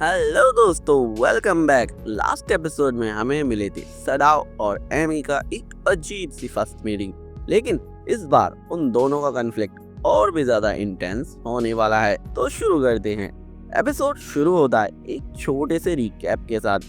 Hello दोस्तों, welcome back. Last episode में हमें मिले थे सडाओ और एमी का एक अजीब सी फर्स्ट मीटिंग, लेकिन इस बार उन दोनों का कॉन्फ्लिक्ट और भी ज्यादा इंटेंस होने वाला है। तो शुरू करते हैं। एपिसोड शुरू होता है एक छोटे से रिकैप के साथ।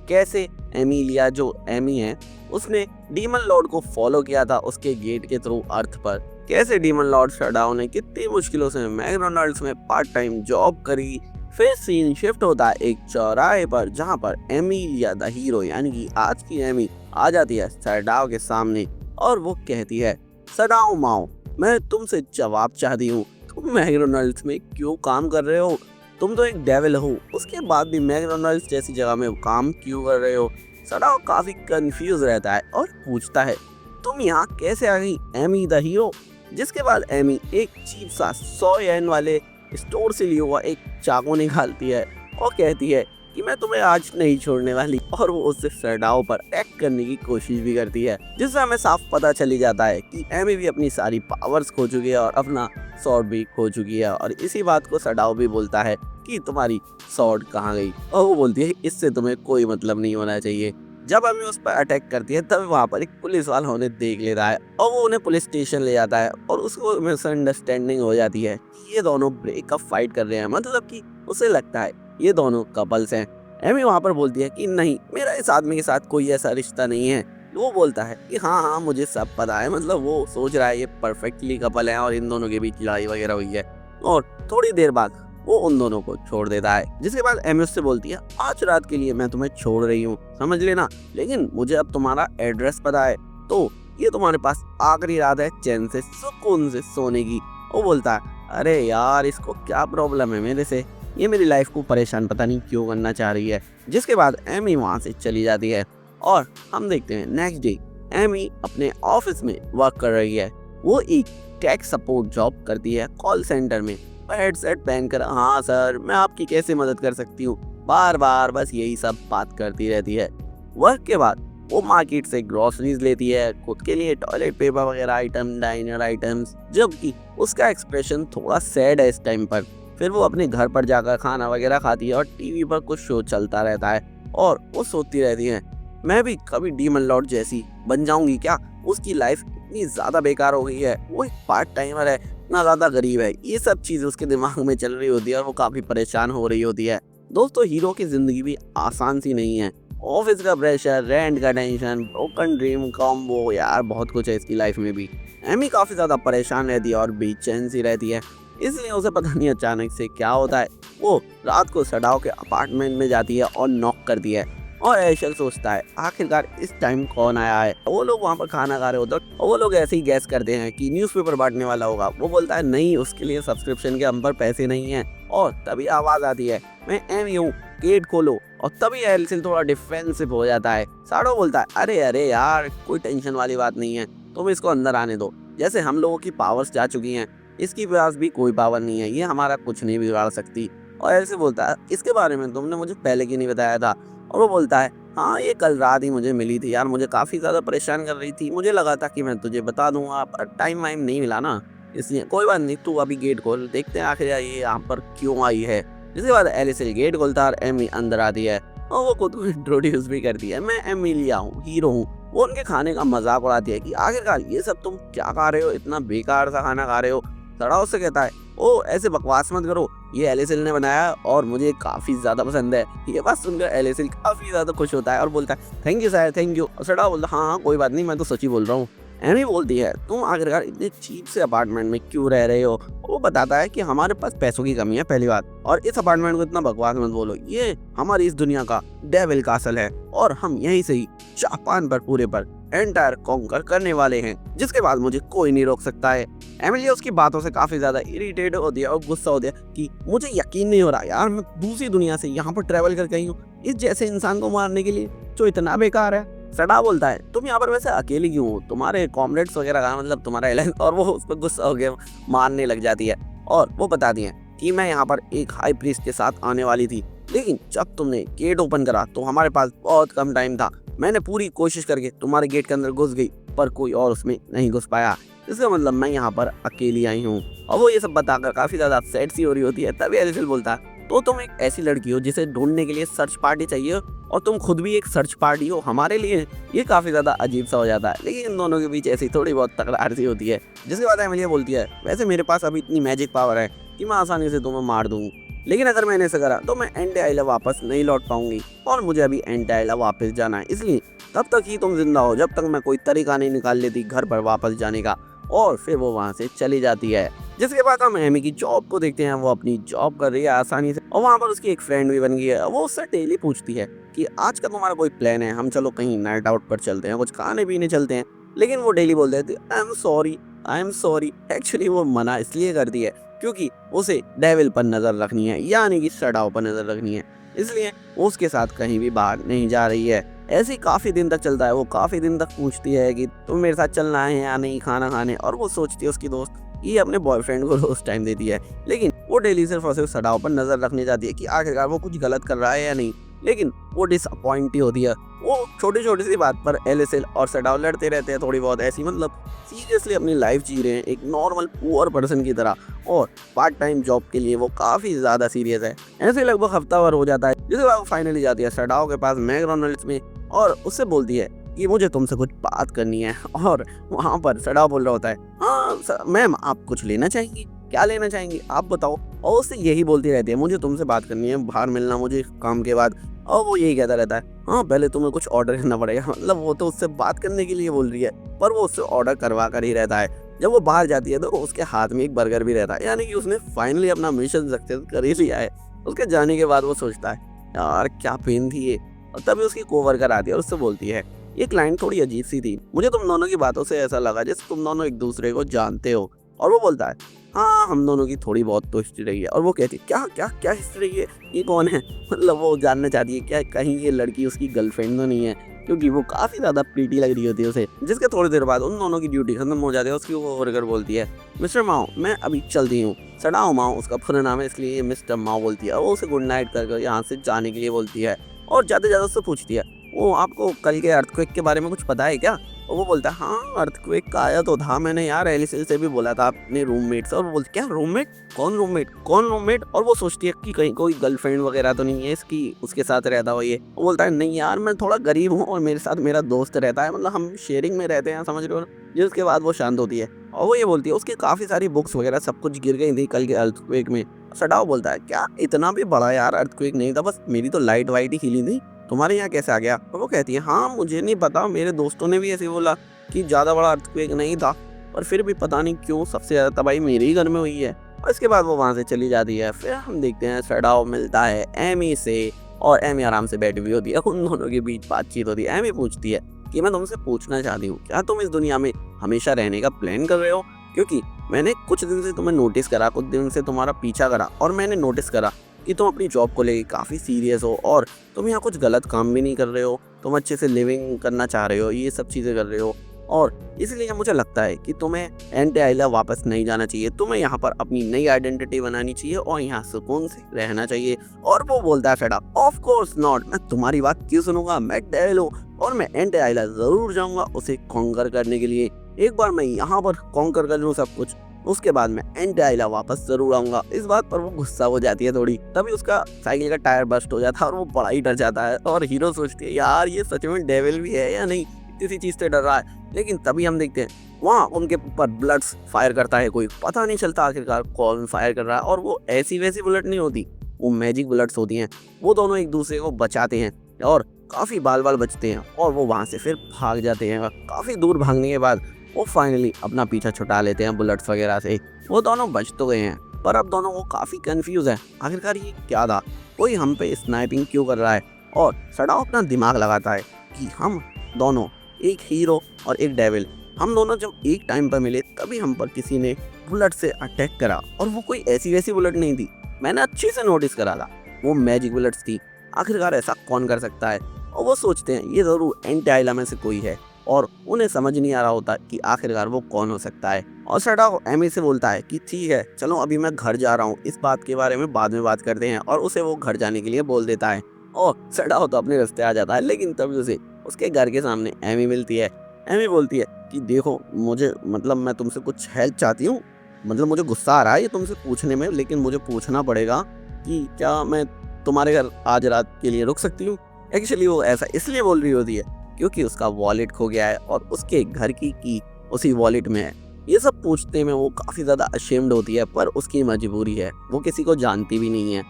कैसे एमिलिया, जो एमी है, उसने डीमन लॉर्ड को फॉलो किया था उसके गेट के थ्रू अर्थ पर। कैसे डीमन लॉर्ड सडाओ ने कितनी मुश्किलों से मैकडॉनल्ड्स में पार्ट टाइम जॉब करी। फिर सीन शिफ्ट होता है एक चौराहे पर, जहां पर एमिलिया द हीरो यानी कि आज की एमी आ जाती है सडाओ के सामने और वो कहती है, सडाओ माओ, मैं तुमसे जवाब चाहती हूँ, तुम मैकडॉनल्ड्स में क्यों काम कर रहे हो? तुम तो एक डेविल हो, उसके बाद भी मैकडॉनल्ड्स जैसी जगह में काम क्यों कर रहे हो? सडाओ काफी कंफ्यूज रहता है और पूछता है, तुम यहाँ कैसे आ गई एमी द हीरो? जिसके बाद एमी एक चीप सा 100 येन वाले स्टोर से लिया हुआ एक चाकू निकालती है और कहती है कि मैं तुम्हें आज नहीं छोड़ने वाली, और वो उससे सडाओ पर अटैक करने की कोशिश भी करती है, जिससे हमें साफ पता चली जाता है कि एमी भी अपनी सारी पावर्स खो चुकी है और अपना स्वॉर्ड भी खो चुकी है। और इसी बात को सडाओ भी बोलता है कि तुम्हारी स्वॉर्ड कहाँ गई, और वो बोलती है इससे तुम्हें कोई मतलब नहीं होना चाहिए। जब एमी उस पर अटैक करती है तब वहाँ पर एक पुलिस वाला उन्हें देख लेता है और वो उन्हें पुलिस स्टेशन ले जाता है और उसको मिसअंडरस्टैंडिंग हो जाती है कि ये दोनों ब्रेकअप फाइट कर रहे हैं, मतलब कि उसे लगता है ये दोनों कपल्स हैं। एमी वहाँ पर बोलती है कि नहीं, मेरा इस आदमी के साथ कोई ऐसा रिश्ता नहीं है। वो बोलता है कि हाँ हाँ मुझे सब पता है, मतलब वो सोच रहा है ये परफेक्टली कपल है और इन दोनों के बीच लड़ाई वगैरह हुई है। और थोड़ी देर बाद वो उन दोनों को छोड़ देता है, जिसके बाद एमी उससे बोलती है, आज रात के लिए मैं तुम्हें छोड़ रही हूँ, समझ लेना, लेकिन मुझे अब तुम्हारा एड्रेस पता है, तो ये तुम्हारे पास आखिरी रात है चैन से सुकून से सोने की। वो बोलता है, अरे यार इसको क्या प्रॉब्लम है मेरे से, ये मेरी लाइफ को परेशान पता नहीं क्यों करना चाह रही है। जिसके बाद एमी वहाँ से चली जाती है और हम देखते हैं नेक्स्ट डे एमी अपने ऑफिस में वर्क कर रही है। वो एक टेक सपोर्ट जॉब करती है कॉल सेंटर में, हेडसेट पहनकर, हाँ सर मैं आपकी कैसे मदद कर सकती हूँ, बार बार बस यही सब बात करती रहती है। वर्क के बाद वो मार्केट से ग्रोसरीज लेती है, खुद के लिए टॉयलेट पेपर वगैरह आइटम, डाइनर आइटम्स, जबकि उसका एक्सप्रेशन थोड़ा सैड है इस टाइम पर। फिर वो अपने घर पर जाकर खाना वगैरह खाती है और टीवी पर कुछ शो चलता रहता है और वो सोचती रहती है, मैं भी कभी डीमन लॉर्ड जैसी बन जाऊंगी क्या? उसकी लाइफ इतनी ज्यादा बेकार हो गई है, वो एक पार्ट टाइमर है, इतना ज्यादा गरीब है, ये सब चीजें उसके दिमाग में चल रही होती है और वो काफी परेशान हो रही होती है। दोस्तों, हीरो की जिंदगी भी आसान सी नहीं है। ऑफिस का प्रेशर, रेंट का टेंशन, ब्रोकन ड्रीम कॉम्बो, यार बहुत कुछ है इसकी लाइफ में भी। एमी काफी ज्यादा परेशान रहती है और बेचैन सी रहती है, इसलिए उसे पता नहीं अचानक से क्या होता है। वो रात को सडाओ के अपार्टमेंट में जाती है और नॉक करती है और एशल सोचता है आखिरकार इस टाइम कौन आया है। वो लोग वहाँ पर खाना खा रहे होते हैं और वो लोग ऐसे ही गैस करते हैं कि न्यूज़पेपर बांटने वाला होगा। वो बोलता है नहीं, उसके लिए सब्सक्रिप्शन के हम पर पैसे नहीं हैं। और तभी आवाज़ आती है, मैं एमी हूँ, गेट खोलो। और तभी एल्सिल थोड़ा डिफेंसिव हो जाता है। साडो बोलता है, अरे अरे यार कोई टेंशन वाली बात नहीं है, तुम इसको अंदर आने दो, जैसे हम लोगों की पावर्स जा चुकी हैं, इसकी पास भी कोई पावर नहीं है, ये हमारा कुछ नहीं बिगाड़ सकती। और एल्सिल बोलता है, इसके बारे में तुमने मुझे पहले क्यों नहीं बताया था? और वो बोलता है, हाँ ये कल रात ही मुझे मिली थी यार, मुझे काफ़ी ज़्यादा परेशान कर रही थी, मुझे लगा था कि मैं तुझे बता दूंगा पर टाइम वाइम नहीं मिला ना, इसलिए कोई बात नहीं, तू अभी गेट खोल, देखते हैं आखिर ये यहाँ पर क्यों आई है। जिसके बाद एलिसिल गेट खोलता है और एमी अंदर आती है और वो खुद को इंट्रोड्यूस भी करती है, मैं एमिलिया हूँ, हीरो हूँ। वो उनके खाने का मजाक उड़ाती है कि आखिरकार ये सब तुम क्या खा रहे हो, इतना बेकार सा खाना खा रहे हो। सड़ाओ से कहता है, ओ ऐसे बकवास मत करो, ये एलिसिल ने बनाया और मुझे काफ़ी ज़्यादा पसंद है। ये बात सुनकर एलिसिल काफ़ी ज़्यादा खुश होता है और बोलता है, thank you sir, thank you. और सड़ाओ बोलता है, हाँ हाँ कोई बात नहीं, मैं तो सच ही बोल रहा हूँ। एमी बोलती है, तुम आखिरकार इतने चीप से अपार्टमेंट में क्यों रह रहे हो? वो बताता है कि हमारे पास पैसों की कमी है पहली बात, और इस अपार्टमेंट को इतना बकवास मत बोलो, ये हमारी इस दुनिया का डेविल कासल है और हम यहीं से ही जापान पर पूरे पर एंटायर कॉन्कर करने वाले हैं, जिसके बाद मुझे कोई नहीं रोक सकता है। एमिलिया उसकी बातों से काफी ज्यादा इरिटेट होती है और गुस्सा होती है कि मुझे यकीन नहीं हो रहा यार, मैं दूसरी दुनिया से यहाँ पर ट्रेवल करके आई हूँ इस जैसे इंसान को मारने के लिए जो इतना बेकार है। सडा बोलता है, तुम यहाँ पर वैसे अकेली क्यों हो, तुम्हारे कॉमरेड्स वगैरह का मतलब तुम्हारा एलायंस? और वो उस पर गुस्सा हो गया, मारने लग जाती है और वो बताती है कि मैं यहाँ पर एक हाई प्रीस्ट के साथ आने वाली थी, लेकिन जब तुमने गेट ओपन करा तो हमारे पास बहुत कम टाइम था, मैंने पूरी कोशिश करके तुम्हारे गेट के अंदर घुस गई पर कोई और उसमें नहीं घुस पाया, इसका मतलब मैं यहाँ पर अकेली आई हूँ। और वो ये सब बताकर काफी ज्यादा अपसेट सी हो रही होती है। तभी एलिसिल बोलता है, तो तुम एक ऐसी लड़की हो जिसे ढूंढने के लिए सर्च पार्टी चाहिए और तुम खुद भी एक सर्च पार्टी हो हमारे लिए। ये काफी ज्यादा अजीब सा हो जाता है, लेकिन इन दोनों के बीच ऐसी थोड़ी बहुत तकरार सी होती है, जिसके बाद एमिली बोलती है वैसे मेरे पास अभी इतनी मैजिक पावर है कि मैं आसानी से तुम्हें मार दूँ, लेकिन अगर मैंने ऐसा करा तो मैं एंटी आइला वापस नहीं लौट पाऊंगी और मुझे अभी एंटी आइला वापस जाना है, इसलिए तब तक ही तुम जिंदा हो जब तक मैं कोई तरीका नहीं निकाल लेती घर पर वापस जाने का। और फिर वो वहाँ से चली जाती है। जिसके बाद हम एमी की जॉब को देखते हैं। वो अपनी जॉब कर रही है आसानी से और वहाँ पर उसकी एक फ्रेंड भी बन गई है। वो उससे डेली पूछती है कि आज का तुम्हारा कोई प्लान है, हम चलो कहीं नाइट आउट पर चलते हैं, कुछ खाने पीने चलते हैं। लेकिन वो डेली बोलते हैं आई एम सॉरी। एक्चुअली वो मना इसलिए करती है क्योंकि उसे डेविल पर नजर रखनी है, यानी कि सडाओ पर नजर रखनी है, इसलिए वो उसके साथ कहीं भी बाहर नहीं जा रही है। ऐसे ही काफी दिन तक चलता है। वो काफी दिन तक पूछती है कि तुम मेरे साथ चलना है या नहीं खाना खाने, और वो सोचती है उसकी दोस्त ये अपने बॉयफ्रेंड को रोज टाइम देती है, लेकिन वो डेली सिर्फ और सिर्फ सडाओ पर नजर रखने जाती है कि आखिरकार वो कुछ गलत कर रहा है या नहीं। लेकिन वो डिसअपॉइंट ही होती है। वो छोटी छोटी सी बात पर एलिसिल और सडाओ लड़ते रहते हैं थोड़ी बहुत, ऐसी मतलब सीरियसली अपनी लाइफ जी रहे हैं एक नॉर्मल पुअर पर्सन की तरह, और पार्ट टाइम जॉब के लिए वो काफ़ी ज़्यादा सीरियस है। ऐसे लगभग हफ्ता भर हो जाता है, जिसके बाद वो फाइनली जाती है सडाओ के पास मैकडॉनल्ड्स में और उससे बोलती है कि मुझे तुमसे कुछ बात करनी है। और वहाँ पर सडाओ बोल रहा होता है हाँ मैम आप कुछ लेना चाहेंगी, क्या लेना चाहेंगी आप बताओ। और उससे यही बोलती रहती है मुझे तुमसे बात करनी है, बाहर मिलना मुझे काम के बाद। और वो यही कहता रहता है हाँ पहले तुम्हें कुछ ऑर्डर करना पड़ेगा। मतलब वो तो उससे बात करने के लिए बोल रही है, पर वो उससे ऑर्डर करवा कर ही रहता है। जब वो बाहर जाती है तो उसके हाथ में एक बर्गर भी रहता है, यानी कि उसने फाइनली अपना मिशन सक्सेस कर ही लिया है। उसके जाने के बाद वो सोचता है यार क्या पेन थी ये। और तभी उसकी कोवर्कर आती है और उससे बोलती है ये क्लाइंट थोड़ी अजीब सी थी, मुझे तुम दोनों की बातों से ऐसा लगा जैसे तुम दोनों एक दूसरे को जानते हो। और वो बोलता है हाँ हम दोनों की थोड़ी बहुत तो हिस्ट्री रही है। और वो कहती है क्या क्या क्या हिस्ट्री है, ये कौन है। मतलब वो जानना चाहती है क्या कहीं ये लड़की उसकी गर्लफ्रेंड तो नहीं है, क्योंकि वो काफ़ी ज़्यादा प्रीटी लग रही होती है उसे। जिसके थोड़ी देर बाद उन दोनों की ड्यूटी खत्म हो जाती है। उसकी वो वर्कर बोलती है मिस्टर माओ मैं अभी चलती हूँ। सडाओ माओ उसका पूरा नाम है, इसलिए ये मिस्टर माओ बोलती है। वो उसे गुड नाइट कर यहाँ से जाने के लिए बोलती है और ज़्यादा ज़्यादा उससे पूछती है वो आपको कल के अर्थक्वेक के बारे में कुछ पता है क्या। और वो बोलता है हाँ अर्थक्वेक का आया तो था, मैंने यार एलिसिल से भी बोला था अपने रूममेट से। और वो बोलती क्या रूममेट, कौन रूममेट कौन रूममेट। और वो सोचती है कि कहीं कोई गर्लफ्रेंड वगैरह तो नहीं है इसकी, उसके साथ रहता हो ये। वो बोलता है नहीं यार मैं थोड़ा गरीब हूँ और मेरे साथ मेरा दोस्त रहता है, मतलब हम शेयरिंग में रहते हैं, समझ रहे हो। जिसके बाद वो शांत होती है और वो ये बोलती है उसकी काफ़ी सारी बुक्स वगैरह सब कुछ गिर गई थी कल के अर्थक्वेक में। सडाओ बोलता है क्या इतना भी बड़ा यार अर्थक्वेक नहीं था, बस मेरी तो लाइट वाइट ही हिली थी, तुम्हारे यहाँ कैसे आ गया। और वो कहती है हाँ मुझे नहीं पता, मेरे दोस्तों ने भी ऐसे बोला कि ज़्यादा बड़ा अर्थक्वेक नहीं था, पर फिर भी पता नहीं क्यों सबसे ज़्यादा तबाही मेरे ही घर में हुई है। और इसके बाद वो वहाँ से चली जाती है। फिर हम देखते हैं सडाओ मिलता है एमी से और एमी आराम से बैठी हुई होती है। उन दोनों के बीच बातचीत होती है। एमी पूछती है कि मैं तुमसे पूछना चाहती हूँ क्या तुम इस दुनिया में हमेशा रहने का प्लान कर रहे हो, क्योंकि मैंने कुछ दिन से तुम्हें नोटिस करा, कुछ दिन से तुम्हारा पीछा करा और मैंने नोटिस करा कि तुम अपनी जॉब को लेके काफ़ी सीरियस हो और तुम यहाँ कुछ गलत काम भी नहीं कर रहे हो, तुम अच्छे से लिविंग करना चाह रहे हो, ये सब चीज़ें कर रहे हो। और इसलिए मुझे लगता है कि तुम्हें एंटी आइला वापस नहीं जाना चाहिए, तुम्हें यहाँ पर अपनी नई आइडेंटिटी बनानी चाहिए और यहाँ सुकून से रहना चाहिए। और वो बोलता है फेडा ऑफ कोर्स नॉट, मैं तुम्हारी बात क्यों सुनूंगा, मैं डेविल हूँ और मैं एंटी आइला ज़रूर जाऊँगा उसे कॉन्कर करने के लिए। एक बार मैं यहाँ पर कॉन्कर कर लूँ सब कुछ, उसके बाद मैं एंटी आइला वापस जरूर आऊंगा। इस बात पर वो गुस्सा हो जाती है थोड़ी। तभी उसका साइकिल का टायर बस्ट हो जाता है और वो बड़ा ही डर जाता है। और हीरो सोचती है यार ये सच में डेविल भी है या नहीं, किसी चीज से डर रहा है। लेकिन तभी हम देखते हैं वहाँ उनके ऊपर बुलेट्स फायर करता है कोई, पता नहीं चलता आखिरकार कौन फायर कर रहा है। और वो ऐसी वैसी बुलेट नहीं होती, वो मैजिक बुलेट्स होती हैं। वो दोनों एक दूसरे को बचाते हैं और काफी बाल बाल बचते हैं और वो वहाँ से फिर भाग जाते हैं। काफी दूर भागने के बाद वो फाइनली अपना पीछा छुटा लेते हैं बुलेट्स वगैरह से। वो दोनों बच तो गए हैं, पर अब दोनों वो काफ़ी कंफ्यूज है आखिरकार ये क्या था, कोई हम पे स्नाइपिंग क्यों कर रहा है। और सडाओ अपना दिमाग लगाता है कि हम दोनों एक हीरो और एक डेविल, हम दोनों जब एक टाइम पर मिले तभी हम पर किसी ने बुलेट से अटैक करा और वो कोई ऐसी वैसी बुलेट नहीं थी, मैंने अच्छे से नोटिस करा था, वो मैजिक बुलेट्स थी। आखिरकार ऐसा कौन कर सकता है। और वो सोचते हैं ये ज़रूर एंटी आइला में से कोई है और उन्हें समझ नहीं आ रहा होता कि आखिरकार वो कौन हो सकता है। और सडाओ एमी से बोलता है कि ठीक है चलो अभी मैं घर जा रहा हूँ, इस बात के बारे में बाद में बात करते हैं। और उसे वो घर जाने के लिए बोल देता है और सडाओ तो अपने रास्ते आ जाता है। लेकिन तभी उसे उसके घर के सामने एमी मिलती है। एमी बोलती है कि देखो मुझे मतलब मैं तुमसे कुछ हेल्प चाहती हूँ, मतलब मुझे गुस्सा आ रहा है ये तुमसे पूछने में, लेकिन मुझे पूछना पड़ेगा कि क्या मैं तुम्हारे घर आज रात के लिए रुक सकती हूँ। एक्चुअली वो ऐसा इसलिए बोल रही होती है क्योंकि उसका वॉलेट खो गया है और उसके घर की उसी वॉलेट में है। ये सब पूछते में वो काफ़ी ज़्यादा अशेम्ड होती है, पर उसकी मजबूरी है, वो किसी को जानती भी नहीं है।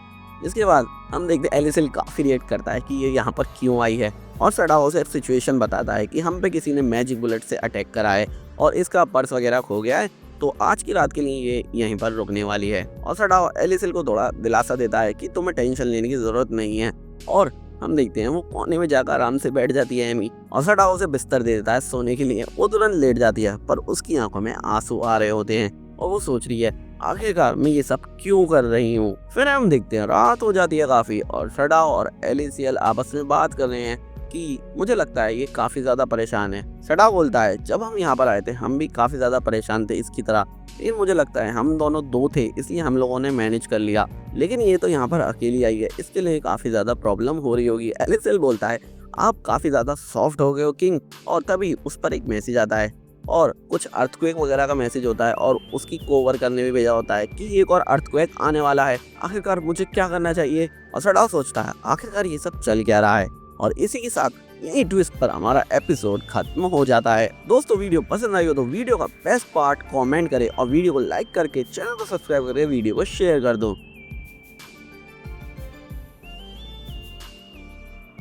इसके बाद हम देखते हैं एलिसिल काफ़ी रिएक्ट करता है कि ये यहाँ पर क्यों आई है, और सडाओ से सिचुएशन बताता है कि हम पे किसी ने मैजिक बुलेट से अटैक करा है और इसका पर्स वगैरह खो गया है, तो आज की रात के लिए ये यहीं पर रुकने वाली है। और सडाओ एलिसिल को थोड़ा दिलासा देता है कि तुम्हें टेंशन लेने की ज़रूरत नहीं है। और हम देखते हैं वो कोने में जाकर आराम से बैठ जाती है एमी, और सडाओ उसे बिस्तर दे देता है सोने के लिए। वो तुरंत लेट जाती है, पर उसकी आंखों में आंसू आ रहे होते हैं और वो सोच रही है आखिरकार मैं ये सब क्यों कर रही हूँ। फिर हम देखते हैं रात हो जाती है काफ़ी, और सडाओ और एलिसियल आपस में बात कर रहे हैं कि मुझे लगता है ये काफ़ी ज़्यादा परेशान है। सडाओ बोलता है जब हम यहाँ पर आए थे हम भी काफ़ी ज़्यादा परेशान थे इसकी तरह, लेकिन मुझे लगता है हम दोनों दो थे इसलिए हम लोगों ने मैनेज कर लिया, लेकिन ये तो यहाँ पर अकेली आई है, इसके लिए काफ़ी ज़्यादा प्रॉब्लम हो रही होगी। एलिसियल बोलता है आप काफ़ी ज़्यादा सॉफ्ट हो गए हो किंग। और तभी उस पर एक मैसेज आता है और कुछ अर्थक्वेक वगैरह का मैसेज होता है, और उसकी कोवर करने भी भेजा होता है कि एक और अर्थक्वेक आने वाला है, आखिरकार मुझे क्या करना चाहिए। और सडाओ सोचता है आखिरकार ये सब चल क्या रहा है, और इसी के साथ यही ट्विस्ट पर हमारा एपिसोड खत्म हो जाता है। दोस्तों वीडियो पसंद आई हो तो वीडियो का बेस्ट पार्ट कमेंट करें और वीडियो को लाइक करके चैनल को सब्सक्राइब करके वीडियो को शेयर कर दो।